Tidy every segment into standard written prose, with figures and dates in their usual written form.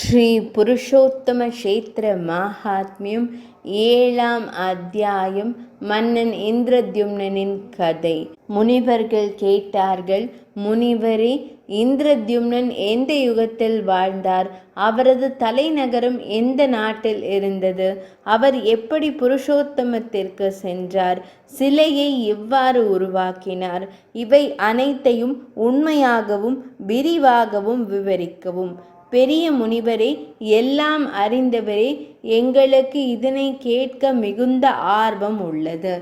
ஸ்ரீ புருஷோத்தம க்ஷேத்திர மாஹாத்மியம் 7ஆம் அத்தியாயம். மன்னன் இந்திரத்யும்னனின் கதை. முனிவர்கள் கேட்டார்கள், முனிவரே, இந்திரத்யும்னன் எந்த யுகத்தில் வாழ்ந்தார்? அவரது தலைநகரம் எந்த நாட்டில் இருந்தது? அவர் எப்படி புருஷோத்தமத்திற்கு சென்றார்? சிலையை எவ்வாறு உருவாக்கினார்? இவை அனைத்தையும் உண்மையாகவும் விரிவாகவும் விவரிக்கவும். பெரிய முனிவரே, எல்லாம் அறிந்தவரே, எங்களுக்கு இதனை கேட்க மிகுந்த ஆர்வம் உள்ளது.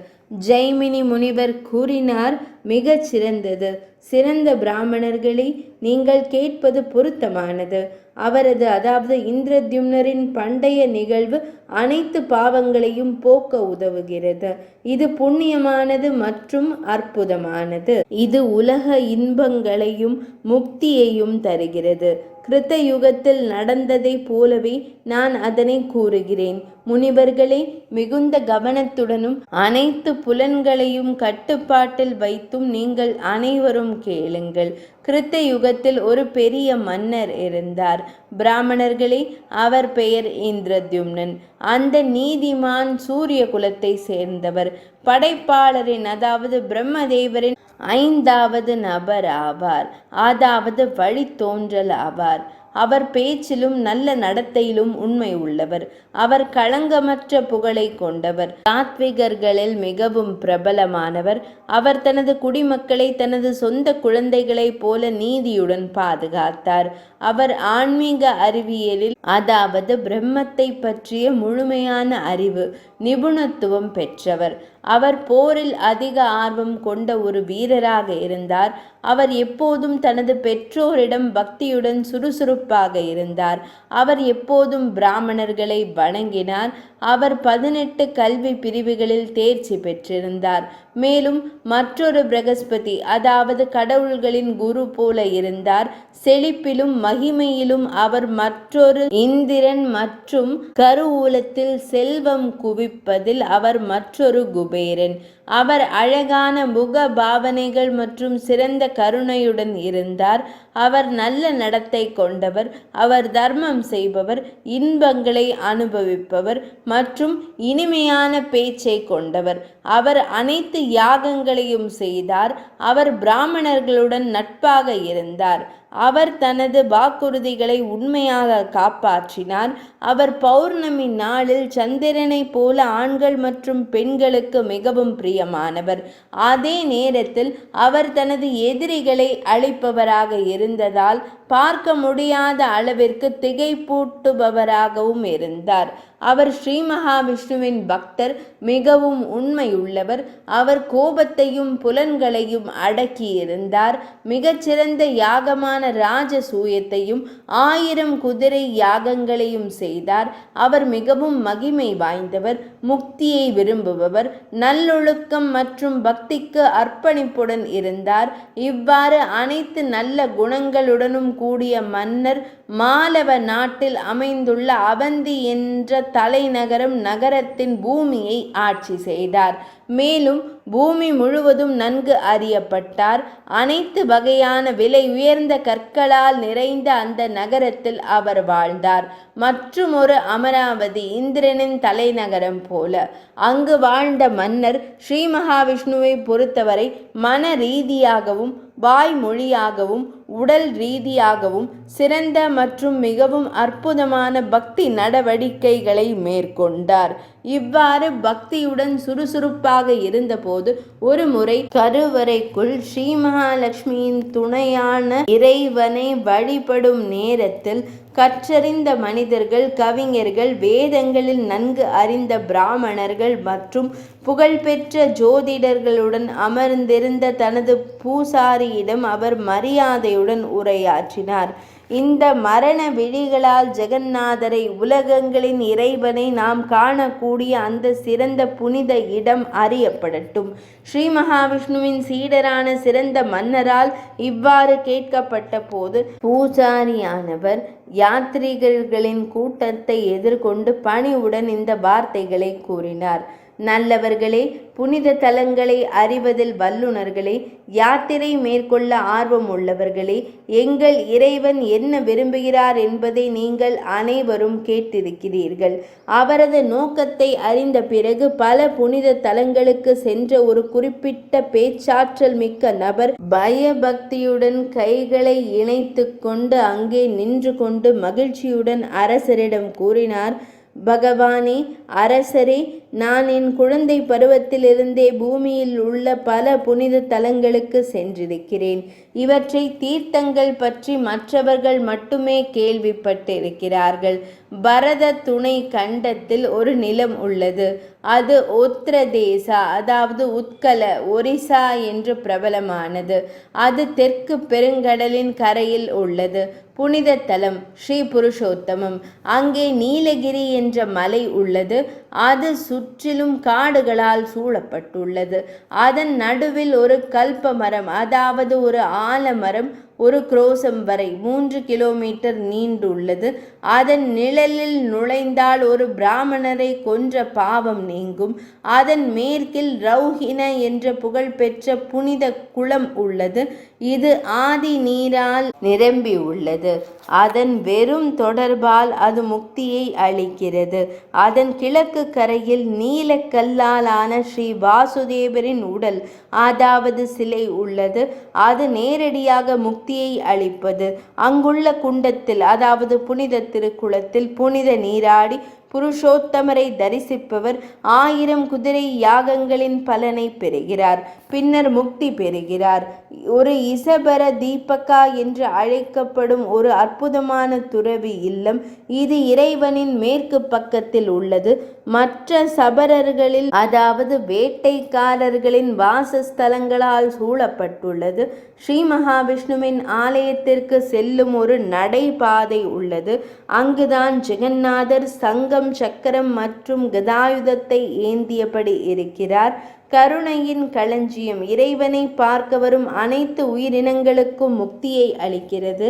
ஜெய்மினி முனிவர் கூறினார், மிகச் சிறந்தது. சிறந்த பிராமணர்களை நீங்கள் கேட்பது பொருத்தமானது. அவரது அதாவது இந்திரத்யும்னரின் பண்டைய நிகழ்வு அனைத்து பாவங்களையும் போக்க உதவுகிறது. இது புண்ணியமானது மற்றும் அற்புதமானது. இது உலக இன்பங்களையும் முக்தியையும் தருகிறது. கிருத்த யுகத்தில் நடந்ததை போலவே நான் அதனை கூறுகிறேன். முனிவர்களே, மிகுந்த கவனத்துடனும் அனைத்து புலன்களையும் கட்டுப்பாட்டில் வைத்தும் நீங்கள் அனைவரும் கேளுங்கள். கிருத்த யுகத்தில் ஒரு பெரிய மன்னர் இருந்தார். பிராமணர்களே, அவர் பெயர் இந்திரத்யும்னன். அந்த நீதிமான் சூரிய குலத்தை சேர்ந்தவர். படைப்பாளரின் அதாவது பிரம்மதேவரின் 5வது நபர் ஆவார், அதாவது வழித்தோன்றல் ஆவார். அவர் பேச்சிலும் நல்ல நடத்தையிலும் உண்மை உள்ளவர். அவர் களங்கமற்ற புகழை கொண்டவர். சாத்விகர்களில் மிகவும் பிரபலமானவர். அவர் தனது குடிமக்களை தனது சொந்த குழந்தைகளைப் போல நீதியுடன் பாதுகாத்தார். அவர் ஆன்மீக அறிவியலில் அதாவது பிரம்மத்தை பற்றிய முழுமையான அறிவு நிபுணத்துவம் பெற்றவர். அவர் போரில் அதிக ஆர்வம் கொண்ட ஒரு வீரராக இருந்தார். அவர் எப்போதும் தனது பெற்றோரிடம் பக்தியுடன் சுறுசுறுப்பாக இருந்தார். அவர் எப்போதும் பிராமணர்களை வணங்கினார். அவர் 18 கல்வி பிரிவுகளில் தேர்ச்சி பெற்றிருந்தார். மேலும் மற்றொரு பிரகஸ்பதி அதாவது கடவுள்களின் குரு போல இருந்தார். செழிப்பிலும் மகிமையிலும் அவர் மற்றொரு இந்திரன் மற்றும் கருவூலத்தில் செல்வம் குவிப்பதில் அவர் மற்றொரு குபேரன். அவர் அழகான முக பாவனைகள் மற்றும் சிறந்த கருணையுடன் இருந்தார். அவர் நல்ல நடத்தை கொண்டவர். அவர் தர்மம் செய்பவர், இன்பங்களை அனுபவிப்பவர் மற்றும் இனிமையான பேச்சை கொண்டவர். அவர் அனைத்து யாகங்களையும் செய்தார். அவர் பிராமணர்களுடன் நட்பாக இருந்தார். அவர் தனது வாக்குறுதிகளை உண்மையாக காப்பாற்றினார். அவர் பௌர்ணமி நாளில் சந்திரனை போல ஆண்கள் மற்றும் பெண்களுக்கு மிகவும் பிரியமானவர். அதே நேரத்தில் அவர் தனது எதிரிகளை அழிப்பவராக இருந்ததால் பார்க்க முடியாத அளவிற்கு திகைப்பூட்டுபவராகவும் இருந்தார். அவர் ஸ்ரீ மகாவிஷ்ணுவின் பக்தர், மிகவும் உண்மையுள்ளவர். அவர் கோபத்தையும் புலன்களையும் அடக்கியிருந்தார். மிகச்சிறந்த யாகமான ராஜசூயத்தையும் 1000 குதிரை யாகங்களையும் செய்தார். அவர் மிகவும் மகிமை வாய்ந்தவர், முக்தியை விரும்புபவர், நல்லொழுக்கம் மற்றும் பக்திக்கு அர்ப்பணிப்புடன் இருந்தார். இவ்வாறு அனைத்து நல்ல குணங்களுடனும் கூடிய மன்னர் மாலவ நாட்டில் அமைந்துள்ள அவந்தி என்ற தலைநகரம் நகரத்தின் பூமியை ஆட்சி செய்தார். மேலும் பூமி முழுவதும் நன்கு அறியப்பட்டார். அனைத்து வகையான விலை உயர்ந்த கற்களால் நிறைந்த அந்த நகரத்தில் அவர் வாழ்ந்தார். மற்றும் ஒரு அமராவதி இந்திரனின் தலைநகரம் போல. அங்கு வாழ்ந்த மன்னர் ஸ்ரீ மகாவிஷ்ணுவை பொறுத்தவரை மன ரீதியாகவும் வாய்மொழியாகவும் உடல் ரீதியாகவும் சிறந்த மற்றும் மிகவும் அற்புதமான பக்தி நடவடிக்கைகளை மேற்கொண்டார். இவ்வாறு பக்தியுடன் சுறுசுறுப்பாக இருந்தபோது ஒரு முறை கருவறைக்குள் ஸ்ரீ மகாலட்சுமியின் துணையான இறைவனை வழிபடும் நேரத்தில் கற்றறிந்த மனிதர்கள், கவிஞர்கள், வேதங்களில் நன்கு அறிந்த பிராமணர்கள் மற்றும் புகழ்பெற்ற ஜோதிடர்களுடன் அமர்ந்திருந்த தனது பூசாரியிடம் அவர் மரியாதையுடன் உரையாற்றினார். இந்த மரண விழிகளால் ஜெகந்நாதரை, உலகங்களின் இறைவனை நாம் காணக்கூடிய அந்த சிறந்த புனித இடம் அறியப்படட்டும். ஸ்ரீ மகாவிஷ்ணுவின் சீடரான சிறந்த மன்னரால் இவ்வாறு கேட்கப்பட்ட போது பூசாரியானவர் யாத்ரீகர்களின் கூட்டத்தை எதிர்கொண்டு பணிவுடன் இந்த வார்த்தைகளை கூறினார். நல்லவர்களே, புனித தலங்களை அறிவதில் வல்லுநர்களே, யாத்திரை மேற்கொள்ள ஆர்வம் உள்ளவர்களே, எங்கள் இறைவன் என்ன விரும்புகிறார் என்பதை நீங்கள் அனைவரும் கேட்டிருக்கிறீர்கள். அவரது நோக்கத்தை அறிந்த பிறகு பல புனித தலங்களுக்கு சென்ற ஒரு குறிப்பிட்ட பேச்சாற்றல் மிக்க நபர் பயபக்தியுடன் கைகளை இணைத்து கொண்டு அங்கே நின்று கொண்டு மகிழ்ச்சியுடன் அரசரிடம் கூறினார், பகவானே, அரசரே, நான் என் குழந்தை பருவத்திலிருந்தே பூமியில் உள்ள பல புனித தலங்களுக்கு சென்றிருக்கிறேன். இவற்றை தீர்த்தங்கள் பற்றி மற்றவர்கள் மட்டுமே கேள்விப்பட்டிருக்கிறார்கள். பரத துணை கண்டத்தில் ஒரு நிலம் உள்ளது. அது உத்தரதேசா, அதாவது உத்கல, ஒரிசா என்று பிரபலமானது. அது தெற்கு பெருங்கடலின் கரையில் உள்ளது. புனித தலம் ஸ்ரீ புருஷோத்தமம். அங்கே நீலகிரி என்ற மலை உள்ளது. அது சுற்றிலும் காடுகளால் சூழப்பட்டுள்ளது. அதன் நடுவில் ஒரு கல்ப மரம், அதாவது ஒரு ஆலமரம், ஒரு குரோசம் வரை 3 கிலோமீட்டர் நீண்டுள்ளது. அதன் நிழலில் நுழைந்தால் ஒரு பிராமணரை கொன்ற பாவம் நீங்கும். அதன் மேற்கில் ரௌஹின என்ற புகழ்பெற்ற புனித குளம் உள்ளது. இது ஆதி நீரால் நிரம்பி உள்ளது. அதன் வெறும் தொடர்பால் அது முக்தியை அளிக்கிறது. அதன் கிழக்கு கரையில் நீலக்கல்லாலான ஸ்ரீ வாசுதேவரின் உடல், அதாவது சிலை உள்ளது. அது நேரடியாக முக்தியை அளிப்பது. அங்குள்ள குண்டத்தில், அதாவது புனித திருக்குளத்தில் புனித நீராடி புருஷோத்தமரை தரிசிப்பவர் 1000 குதிரை யாகங்களின் பலனை பெறுகிறார். பின்னர் முக்தி பெறுகிறார். ஒரு இசபர தீபகா என்று அழைக்கப்படும் ஒரு அற்புதமான துறவி இல்லம் இது இறைவனின் மேற்கு பக்கத்தில் உள்ளது. மற்ற சபரர்களில், அதாவது வேட்டைக்காரர்களின் வாசஸ்தலங்களால் சூழப்பட்டுள்ளது. ஸ்ரீ மகாவிஷ்ணுவின் ஆலயத்திற்கு செல்லும் ஒரு நடைபாதை உள்ளது. அங்குதான் ஜெகநாதர் சங்கம், சக்கரம் மற்றும் கதாயுதத்தை ஏந்தியபடி இருக்கிறார். கருணையின் களஞ்சியம் இறைவனை பார்க்க வரும் அனைத்து உயிரினங்களுக்கும் முக்தியை அளிக்கிறது.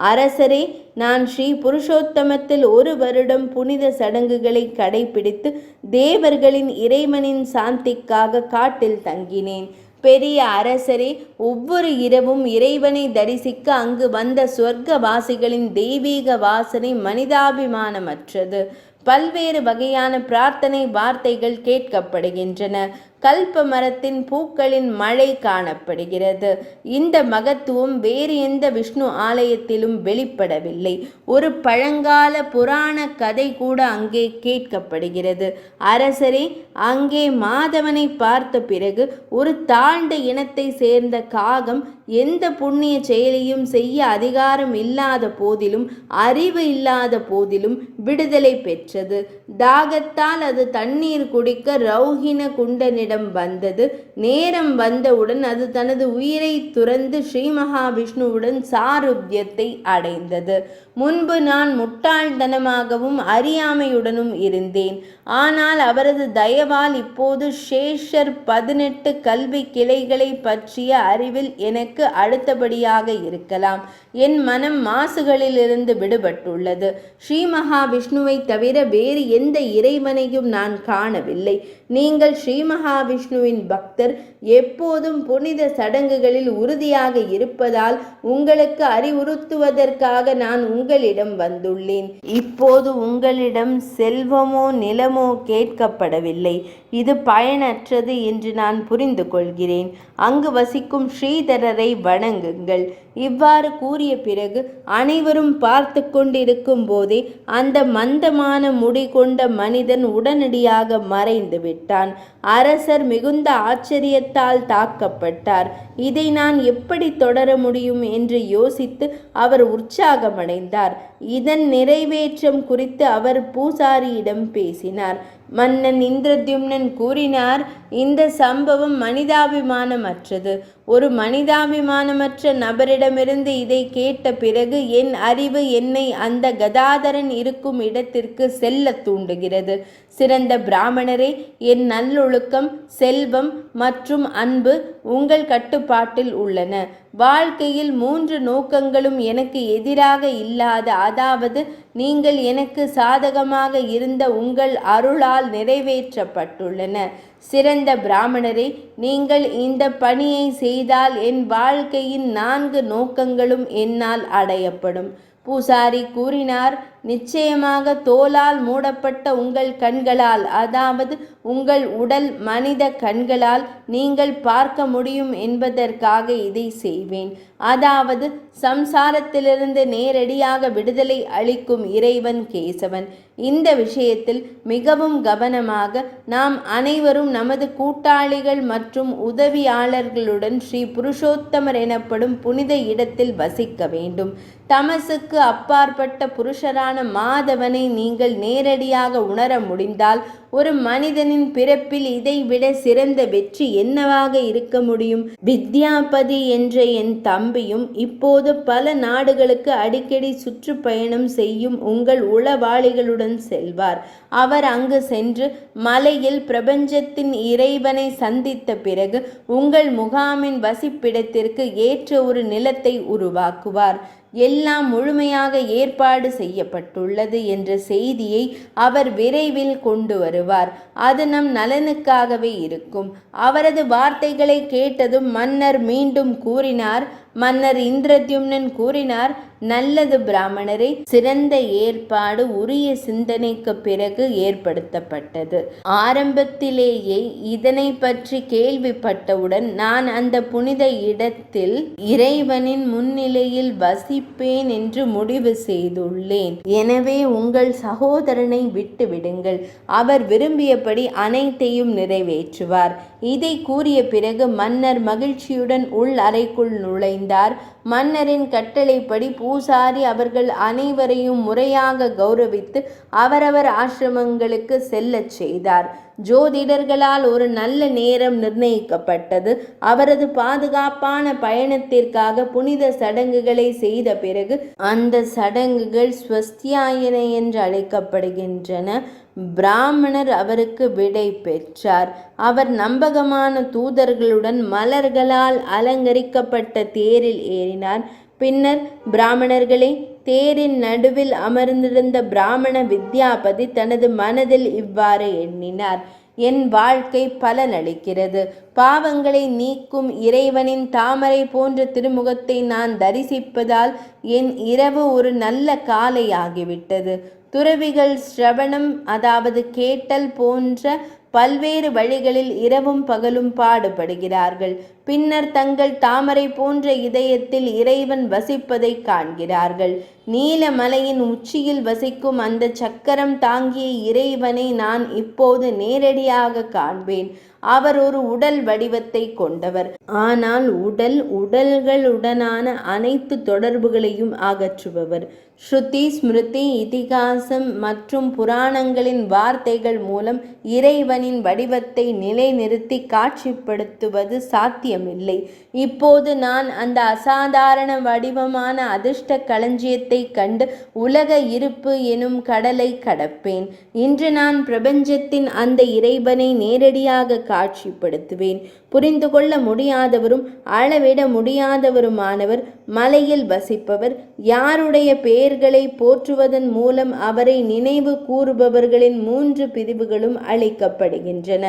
அரசரே, நான் ஸ்ரீ புருஷோத்தமத்தில் 1 வருடம் புனித சடங்குகளை கடைபிடித்து தேவர்களின் இறைவனின் சாந்திக்காக காட்டில் தங்கினேன். பெரிய அரசரே, ஒவ்வொரு இரவும் இறைவனை தரிசிக்க அங்கு வந்த சொர்க்கவாசிகளின் தெய்வீக வாசனை மனிதாபிமானமற்றது. பல்வேறு வகையான பிரார்த்தனை வார்த்தைகள் கேட்கப்படுகின்றன. கல்ப மரத்தின் பூக்களின் மழை காணப்படுகிறது. இந்த மகத்துவம் வேறு எந்த விஷ்ணு ஆலயத்திலும் வெளிப்படவில்லை. ஒரு பழங்கால புராண கதை கூட அங்கே கேட்கப்படுகிறது. அரசரே, அங்கே மாதவனை பார்த்த பிறகு ஒரு தாழ்ந்த இனத்தை சேர்ந்த காகம் எந்த புண்ணிய செயலையும் செய்ய அதிகாரம் இல்லாத போதிலும், அறிவு இல்லாத போதிலும் விடுதலை பெற்றது. தாகத்தால் அது தண்ணீர் குடிக்க ரௌஹின குண்டனிடம் வந்தது. நேரம் வந்தவுடன் அது தனது உயிரை துறந்து ஸ்ரீ மகாவிஷ்ணுவுடன் சாருத்தியத்தை அடைந்தது. முன்பு நான் முட்டாள்தனமாகவும் அறியாமையுடனும் இருந்தேன். ஆனால் அவரது தயவால் இப்போது சேஷர் 18 கல்வி கிளைகளை பற்றிய அறிவில் எனக்கு அடுத்தபடியாக இருக்கலாம். என் மனம் மாசுகளிலிருந்து விடுபட்டுள்ளது. ஸ்ரீ மகாவிஷ்ணுவை தவிர வேறு எந்த இறைவனையும் நான் காணவில்லை. நீங்கள் ஸ்ரீ மகாவிஷ்ணுவின் பக்தர், எப்போதும் புனித சடங்குகளில் உறுதியாக இருப்பதால் உங்களுக்கு அறிவுறுத்துவதற்காக நான் உங்களிடம் வந்துள்ளேன். இப்போது உங்களிடம் செல்வமோ நிலமோ கேட்கப்படவில்லை. இது பயனற்றது என்று நான் புரிந்து கொள்கிறேன். அங்கு வசிக்கும் ஸ்ரீதரரை வணங்குங்கள். இவ்வாறு கூறிய பிறகு அனைவரும் பார்த்து கொண்டிருக்கும் போதே அந்த மந்தமான முடி கொண்ட மனிதன் உடனடியாக மறைந்து விட்டான். அரசர் மிகுந்த ஆச்சரியத்தால் தாக்கப்பட்டார். இதை நான் எப்படி தொடர முடியும் என்று யோசித்து அவர் உற்சாகமடைந்தார். இதன் நிறைவேற்றம் குறித்து அவர் பூசாரியிடம் பேசினார். மன்னன் இந்திரத்யும்னன் கூறினார், இந்த சம்பவம் மனிதாபிமானமற்றது. ஒரு மனிதாபிமானமற்ற நபரிடமிருந்து இதை கேட்ட பிறகு என் அறிவு என்னை அந்த கதாதரன் இருக்கும் இடத்திற்கு செல்ல தூண்டுகிறது. சிறந்த பிராமணரே, என் நல்லொழுக்கம், செல்வம் மற்றும் அன்பு உங்கள் கட்டுப்பாட்டில் உள்ளன. வாழ்க்கையில் 3 நோக்கங்களும் எனக்கு எதிராக இல்லாத, அதாவது நீங்கள் எனக்கு சாதகமாக இருந்த உங்கள் அருளால் நிறைவேற்றப்பட்டுள்ளன. சிறந்த பிராமணரே, நீங்கள் இந்த பணியை செய்தால் என் வாழ்க்கையின் 4 நோக்கங்களும் என்னால் அடையப்படும். பூசாரி கூறினார், நிச்சயமாக தோலால் மூடப்பட்ட உங்கள் கண்களால், அதாவது உங்கள் உடல் மனித கண்களால் நீங்கள் பார்க்க முடியும் என்பதற்காக இதை செய்வேன். அதாவது சம்சாரத்திலிருந்து நேரடியாக விடுதலை அளிக்கும் இறைவன் கேசவன். இந்த விஷயத்தில் மிகவும் கவனமாக நாம் அனைவரும் நமது கூட்டாளிகள் மற்றும் உதவியாளர்களுடன் ஸ்ரீ புருஷோத்தமர் எனப்படும் புனித இடத்தில் வசிக்க வேண்டும். தமசுக்கு அப்பாற்பட்ட புருஷரான மாதவனை நீங்கள் நேரடியாக உணர முடிந்தால் ஒரு மனிதனின் பிறப்பில் இதைவிட சிறந்த வெற்றி என்னவாக இருக்க முடியும்? வித்யாபதி என்ற என் தம்பியும் இப்போது பல நாடுகளுக்கு அடிக்கடி சுற்றுப்பயணம் செய்யும் உங்கள் உளவாளிகளுடன் செல்வார். அவர் அங்கு சென்று மலையில் பிரபஞ்சத்தின் இறைவனை சந்தித்த பிறகு உங்கள் முகாமின் வசிப்பிடத்திற்கு ஏற்ற ஒரு நிலத்தை உருவாக்குவார். எல்லாம் முழுமையாக ஏற்பாடு செய்யப்பட்டுள்ளது என்ற செய்தியை அவர் விரைவில் கொண்டு வருவார். அது நம் நலனுக்காகவே இருக்கும். அவரது வார்த்தைகளை கேட்டதும் மன்னர் மீண்டும் கூறினார். மன்னர் இந்திரத்யும்னன் கூறினார், நல்லது பிராமணரே, சிறந்த ஏற்பாடு உரிய சிந்தனைக்கு பிறகு ஏற்படுத்தப்பட்டது. ஆரம்பத்திலேயே இதனை பற்றி கேள்விப்பட்டவுடன் நான் அந்த புனித இடத்தில் இறைவனின் முன்னிலையில் வசிப்பேன் என்று முடிவு செய்துள்ளேன். எனவே உங்கள் சகோதரனை விட்டுவிடுங்கள். அவர் விரும்பியபடி அனைத்தையும் நிறைவேற்றுவார். இதை கூறிய பிறகு மன்னர் மகிழ்ச்சியுடன் உள் அறைக்குள் நுழைந்தார். மன்னரின் கட்டளைப்படி பூசாரி அவர்கள் அனைவரையும் முறையாக கௌரவித்து அவரவர் ஆசிரமங்களுக்கு செல்லச் செய்தார். ஜோதிடர்களால் ஒரு நல்ல நேரம் நிர்ணயிக்கப்பட்டது. அவரது பாதுகாப்பான பயணத்திற்காக புனித சடங்குகளை செய்த பிறகு அந்த சடங்குகள் ஸ்வஸ்தியாயன என்று அழைக்கப்படுகின்றன. பிராமணர் அவருக்கு விடை பெற்றார். அவர் நம்பகமான தூதர்களுடன் மலர்களால் அலங்கரிக்கப்பட்ட தேரில் ஏறினார். பின்னர் பிராமணர்களே, தேரின் நடுவில் அமர்ந்திருந்த பிராமண வித்யாபதி தனது மனதில் இவ்வாறு எண்ணினார், என் வாழ்க்கை பலனளிக்கிறது. பாவங்களை நீக்கும் இறைவனின் தாமரை போன்ற திருமுகத்தை நான் தரிசிப்பதால் என் இரவு ஒரு நல்ல காலையாகிவிட்டது. துறவிகள் ஸ்ரவணம், அதாவது கேட்டல் போன்ற பல்வேறு வழிகளில் இரவும் பகலும் பாடுபடுகிறார்கள். பின்னர் தங்கள் தாமரை போன்ற இதயத்தில் இறைவன் வசிப்பதை காண்கிறார்கள். நீலமலையின் உச்சியில் வசிக்கும் அந்த சக்கரம் தாங்கிய இறைவனை நான் இப்போது நேரடியாக காண்பேன். அவர் ஒரு உடல் வடிவத்தை கொண்டவர். ஆனால் உடல்களுடனான அனைத்து தொடர்புகளையும் அகற்றுபவர். ஸ்ருதி, ஸ்மிருதி, இதிகாசம் மற்றும் புராணங்களின் வார்த்தைகள் மூலம் இறைவனின் வடிவத்தை நிலைநிறுத்தி காட்சிப்படுத்துவது சாத்தியமில்லை. இப்போது நான் அந்த அசாதாரண வடிவமான அதிர்ஷ்ட களஞ்சியத்தை கண்டு உலக இருப்பு எனும் கடலை கடப்பேன். இன்று நான் பிரபஞ்சத்தின் அந்த இறைவனை நேரடியாக காட்சிப்படுத்துவேன். புரிந்து கொள்ள முடியாதவரும் அளவிட முடியாதவருமானவர், மலையில் வசிப்பவர், யாருடைய பெயர்களை போற்றுவதன் மூலம் அவரை நினைவு கூறுபவர்களின் 3 பிரிவுகளும் அளிக்கப்படுகின்றன.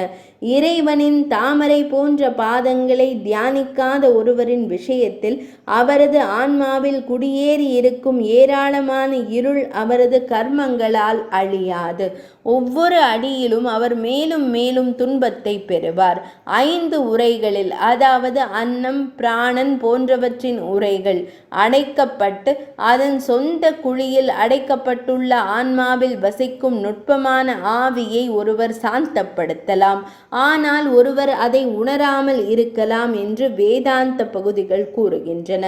இறைவனின் தாமரை போன்ற பாதங்களை தியானிக்காத ஒருவரின் விஷயத்தில் அவரது ஆன்மாவில் குடியேறி இருக்கும் ஏராளமான இருள் அவரது கர்மங்களால் அழியாது. ஒவ்வொரு அடியிலும் அவர் மேலும் மேலும் துன்பத்தை பெறுவார். 5 உரைகளில், அதாவது அன்னம், பிராணன் போன்றவற்றின் உரைகள் அடைக்கப்பட்டு அதன் சொந்த குழியில் அடைக்கப்பட்டுள்ள ஆன்மாவில் வசிக்கும் நுட்பமான ஆவியை ஒருவர் சாந்தப்படுத்தலாம். ஆனால் ஒருவர் அதை உணராமல் இருக்கலாம் என்று வேதாந்த பகுதிகள் கூறுகின்றன.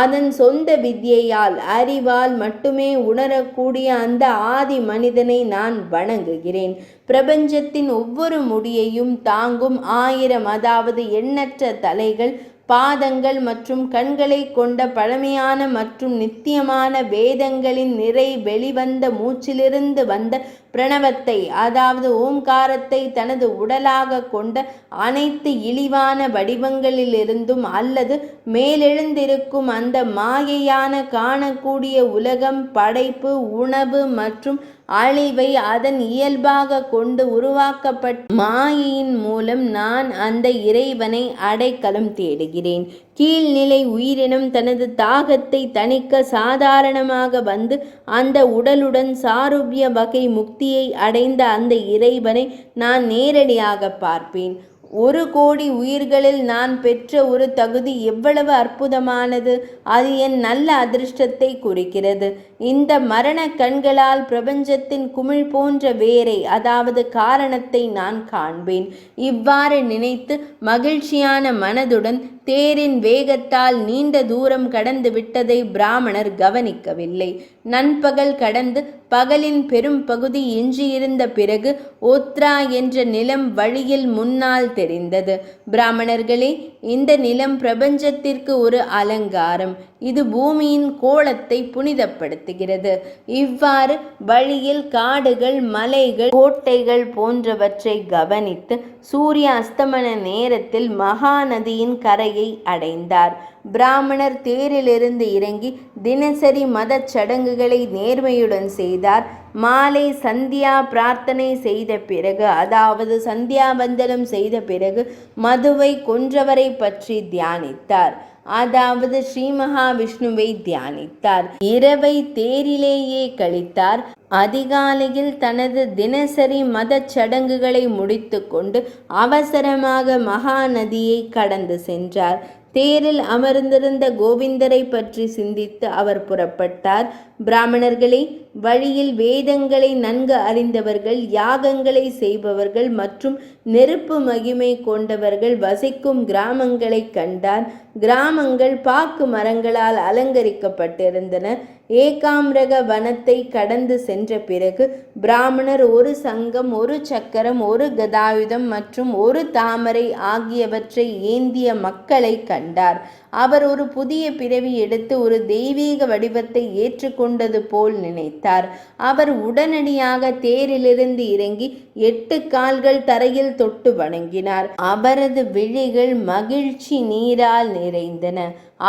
அதன் சொந்த வித்யையால், அறிவால் மட்டுமே உணரக்கூடிய அந்த ஆதி மனிதனை நான் வணங்குகிறேன். பிரபஞ்சத்தின் ஒவ்வொரு முடியையும் தாங்கும் 1000, அதாவது எண்ணற்ற தலைகள், பாதங்கள் மற்றும் கண்களை கொண்ட பழமையான மற்றும் நித்தியமான வேதங்களின் நிறை வெளிவந்த மூச்சிலிருந்து வந்த பிரணவத்தை, அதாவது ஓம்காரத்தை தனது உடலாக கொண்ட அனைத்து இழிவான வடிவங்களிலிருந்தும் அல்லது மேலெழுந்திருக்கும் அந்த மாயையான காணக்கூடிய உலகம், படைப்பு, உணவு மற்றும் அழிவை அதன் இயல்பாக கொண்டு உருவாக்கப்பட்ட மாயையின் மூலம் நான் அந்த இறைவனை அடைக்கலம் தேடுகிறேன். கீழ்நிலை உயிரினம் தனது தாகத்தை தணிக்க சாதாரணமாக வந்து அந்த உடலுடன் சாரூபிய வகை முக்தியை அடைந்த அந்த இறைவனை நான் நேரடியாக பார்ப்பேன். 1 கோடி உயிர்களில் நான் பெற்ற ஒரு தகுதி எவ்வளவு அற்புதமானது! அது என் நல்ல அதிர்ஷ்டத்தை குறிக்கிறது. இந்த மரண கண்களால் பிரபஞ்சத்தின் குமிழ் போன்ற வேரை, அதாவது காரணத்தை நான் காண்பேன். இவ்வாறு நினைத்து மகிழ்ச்சியான மனதுடன் தேரின் வேகத்தால் நீண்ட தூரம் கடந்து விட்டதை பிராமணர் கவனிக்கவில்லை. நண்பகல் கடந்து பகலின் பெரும் பகுதி எஞ்சியிருந்த பிறகு ஓத்ரா என்ற நிலம் வழியில் முன்னால் தெரிந்தது. பிராமணர்களே, இந்த நிலம் பிரபஞ்சத்திற்கு ஒரு அலங்காரம். இது பூமியின் கோலத்தை புனிதப்படுத்துகிறது. இவ்வாறு வழியில் காடுகள், மலைகள், கோட்டைகள் போன்றவற்றை கவனித்து சூரிய அஸ்தமன நேரத்தில் மகாநதியின் கரையை அடைந்தார். பிராமணர் தேரிலிருந்து இறங்கி தினசரி மதச் சடங்குகளை நேர்மையுடன் செய்தார். மாலை சந்தியா பிரார்த்தனை செய்த பிறகு, அதாவது சந்தியாவந்தனம் செய்த பிறகு மதுவை கொன்றவரை பற்றி தியானித்தார், அதாவது ஸ்ரீ மகாவிஷ்ணுவை தியானித்தார். இரவை தேரிலேயே கழித்தார். அதிகாலையில் தனது தினசரி மதச் சடங்குகளை முடித்து கொண்டு அவசரமாக மகாநதியை கடந்து சென்றார். தேரில் அமர்ந்திருந்த கோவிந்தரை பற்றி சிந்தித்து அவர் புறப்பட்டார். பிராமணர்களே, வழியில் வேதங்களை நன்கு அறிந்தவர்கள், யாகங்களை செய்பவர்கள் மற்றும் நெருப்பு மகிமை கொண்டவர்கள் வசிக்கும் கிராமங்களை கண்டார். கிராமங்கள் பாக்கு மரங்களால் அலங்கரிக்கப்பட்டிருந்தன. ஏகாம்ரக வனத்தை கடந்து சென்ற பிறகு பிராமணர் ஒரு சங்கம், ஒரு சக்கரம், ஒரு கதாயுதம் மற்றும் ஒரு தாமரை ஆகியவற்றை ஏந்திய மக்களை கண்டார். அவர் ஒரு புதிய பிறவி எடுத்து ஒரு தெய்வீக வடிவத்தை ஏற்றுக்கொண்டது போல் நினைத்தார். அவர் உடனடியாக தேரிலிருந்து இறங்கி 8 கால்கள் தரையில் தொட்டு வணங்கினார். அவரது விழிகள் மகிழ்ச்சி நீரால் நிறைந்தன.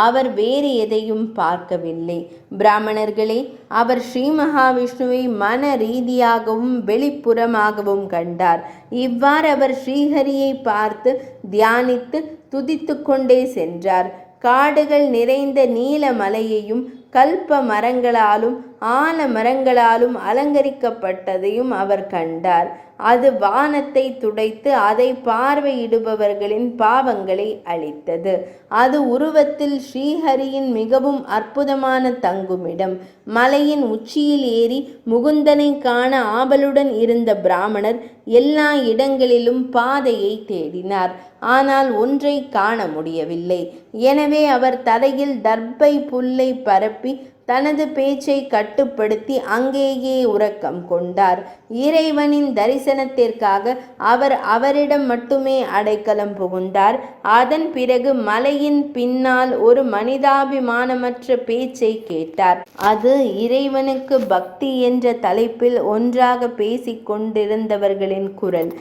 அவர் வேறு எதையும் பார்க்கவில்லை. பிராமணர்களே, அவர் ஸ்ரீ மகாவிஷ்ணுவை மன ரீதியாகவும் வெளிப்புறமாகவும் கண்டார். இவ்வாறு அவர் ஸ்ரீஹரியை பார்த்து தியானித்து துதித்து கொண்டே சென்றார். காடுகள் நிறைந்த நீல மலையையும் கல்ப மரங்களாலும் ஆல மரங்களாலும் அலங்கரிக்கப்பட்டதையும் அவர் கண்டார். அது வானத்தை துடைத்து அதை பார்வையிடுபவர்களின் பாவங்களை அழித்தது. அது உருவத்தில் ஸ்ரீஹரியின் மிகவும் அற்புதமான தங்குமிடம். மலையின் உச்சியில் ஏறி முகுந்தனை காண ஆவலுடன் இருந்த பிராமணர் எல்லா இடங்களிலும் பாதையை தேடினார். ஆனால் ஒன்றை காண முடியவில்லை. எனவே அவர் தரையில் தர்பை புல்லை பரப்பி தனது பேச்சை கட்டுப்படுத்தி அங்கேயே உறக்கம் கொண்டார். இறைவனின் தரிசனத்திற்காக அவர் அவரிடம் மட்டுமே அடைக்கலம் புகுந்தார். அதன் பிறகு மலையின் பின்னால் ஒரு மனிதாபிமானமற்ற பேச்சை கேட்டார். அது இறைவனுக்கு பக்தி என்ற தலைப்பில் ஒன்றாக பேசிக் கொண்டிருந்தவர்களின் குரல்.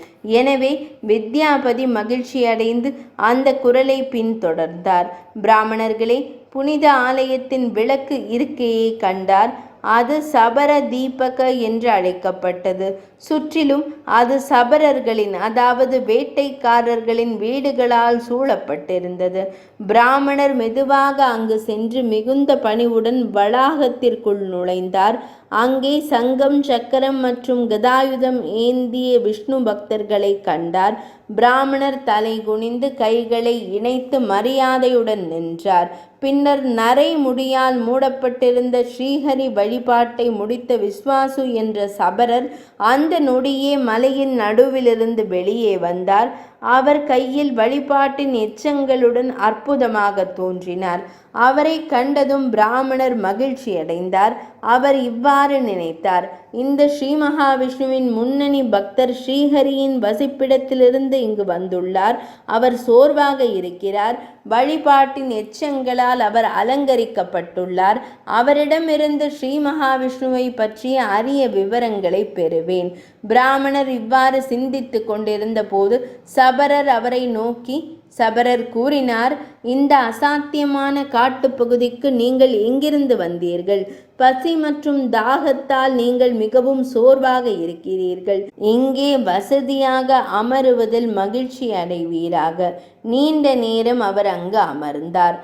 எனவே வித்யாபதி மகிழ்ச்சியடைந்து அந்த குரலை பின்தொடர்ந்தார். பிராமணர்களே, புனித ஆலயத்தின் விளக்கு இருக்கையை கண்டார். அது சபர தீபக என்று அழைக்கப்பட்டது. சுற்றிலும் அது சபரர்களின், அதாவது வேட்டைக்காரர்களின் வீடுகளால் சூழப்பட்டிருந்தது. பிராமணர் மெதுவாக அங்கு சென்று மிகுந்த பணிவுடன் வளாகத்திற்குள் நுழைந்தார். அங்கே சங்கம், சக்கரம் மற்றும் கதாயுதம் ஏந்திய விஷ்ணு பக்தர்களை கண்டார். பிராமணர் தலை குனிந்து கைகளை இணைத்து மரியாதையுடன் நின்றார். பின்னர் நரை முடியால் மூடப்பட்டிருந்த ஸ்ரீஹரி வழிபாட்டை முடித்த விஸ்வாசு என்ற சபரர் அந்த நொடியே மலையின் நடுவிலிருந்து வெளியே வந்தார். அவர் கையில் வழிபாட்டின் எச்சங்களுடன் அற்புதமாக தோன்றினார். அவரை கண்டதும் பிராமணர் மகிழ்ச்சி அடைந்தார். அவர் இவ்வாறு நினைத்தார்: இந்த ஸ்ரீ மகாவிஷ்ணுவின் முன்னணி பக்தர் ஸ்ரீஹரியின் வசிப்பிடத்திலிருந்து இங்கு வந்துள்ளார். அவர் சோர்வாக இருக்கிறார். வழிபாட்டின் எச்சங்களால் அவர் அலங்கரிக்கப்பட்டுள்ளார். அவரிடமிருந்து ஸ்ரீ மகாவிஷ்ணுவை பற்றிய அரிய விவரங்களை பெறுவேன். பிராமணர் இவ்வாறு சிந்தித்து கொண்டிருந்த போது சபரர் அவரை நோக்கி, சபரர் கூறினார்: இந்த அசாத்தியமான காட்டுப்பகுதிக்கு நீங்கள் எங்கிருந்து வந்தீர்கள்? பசி மற்றும் தாகத்தால் நீங்கள் மிகவும் சோர்வாக இருக்கிறீர்கள். இங்கே வசதியாக அமருவதில் மகிழ்ச்சி அடைவீராக. நீண்ட நேரம் அவர் அங்கு அமர்ந்தார்.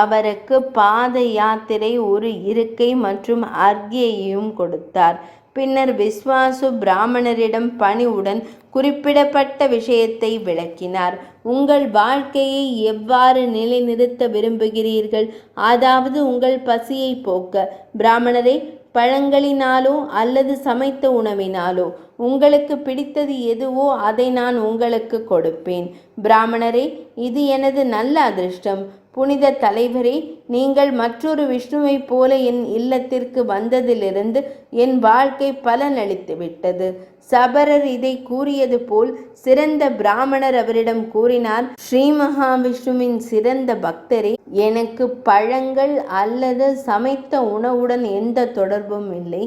அவருக்கு பாத யாத்திரை, ஒரு இருக்கை மற்றும் அர்க்யையும் கொடுத்தார். பின்னர் விஸ்வாசு பிராமணரிடம் பணிவுடன் குறிப்பிடப்பட்ட விஷயத்தை விளக்கினார். உங்கள் வாழ்க்கையை எவ்வாறு நிலைநிறுத்த விரும்புகிறீர்கள்? அதாவது உங்கள் பசியை போக்க. பிராமணரே, பழங்களினாலோ அல்லது சமைத்த உணவினாலோ உங்களுக்கு பிடித்தது எதுவோ அதை நான் உங்களுக்கு கொடுப்பேன். பிராமணரே, இது எனது நல்ல அதிர்ஷ்டம். புனித தலைவரே, நீங்கள் மற்றொரு விஷ்ணுவைப் போல என் இல்லத்திற்கு வந்ததிலிருந்து என் வாழ்க்கை பலனளித்து விட்டது. சபரர் இதை கூறியது போல் சிறந்த பிராமணர் அவரிடம் கூறினார்: ஸ்ரீ மகாவிஷ்ணுவின் சிறந்த பக்தரே, எனக்கு பழங்கள் அல்லது சமைத்த உணவுடன் எந்த தொடர்பும் இல்லை.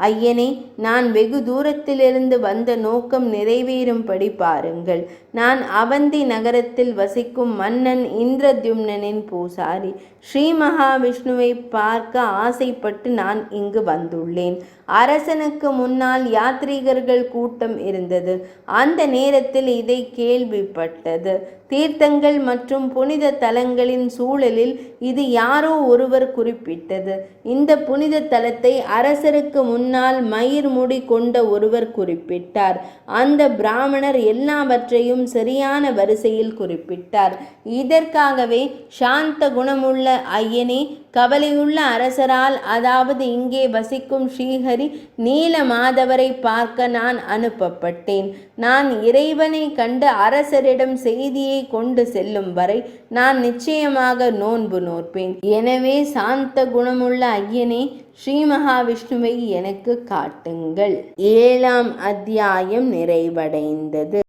ஐயனே, நான் வெகு தூரத்திலிருந்து வந்த நோக்கம் நிறைவேறும்படி பாருங்கள். நான் அவந்தி நகரத்தில் வசிக்கும் மன்னன் இந்திரத்யும்னனின் பூசாரி. ஸ்ரீ மகாவிஷ்ணுவை பார்க்க ஆசைப்பட்டு நான் இங்கு வந்துள்ளேன். அரசனுக்கு முன்னால் யாத்ரீகர்கள் கூட்டம் இருந்தது. அந்த நேரத்தில் இதை கேள்விப்பட்டது. தீர்த்தங்கள் மற்றும் புனித தலங்களின் சூழலில் இது யாரோ ஒருவர் குறிப்பிட்டது. இந்த புனித தலத்தை அரசருக்கு முன்னால் மயிர் முடி கொண்ட ஒருவர் குறிப்பிட்டார். அந்த பிராமணர் எல்லாவற்றையும் சரியான வரிசையில் குறிப்பிட்டார். இதற்காகவே சாந்த குணமுள்ள ஐயனே, கவலையுள்ள அரசரால், அதாவது இங்கே வசிக்கும் ஸ்ரீஹரி நீல மாதவரை பார்க்க நான் அனுப்பப்பட்டேன். நான் இறைவனை கண்டு அரசரிடம் செய்தியை கொண்டு செல்லும் வரை நான் நிச்சயமாக நோன்பு நோற்பேன். எனவே சாந்த குணமுள்ள ஐயனே, ஸ்ரீ மகாவிஷ்ணுவை எனக்கு காட்டுங்கள். 7ஆம் அத்தியாயம் நிறைவடைந்தது.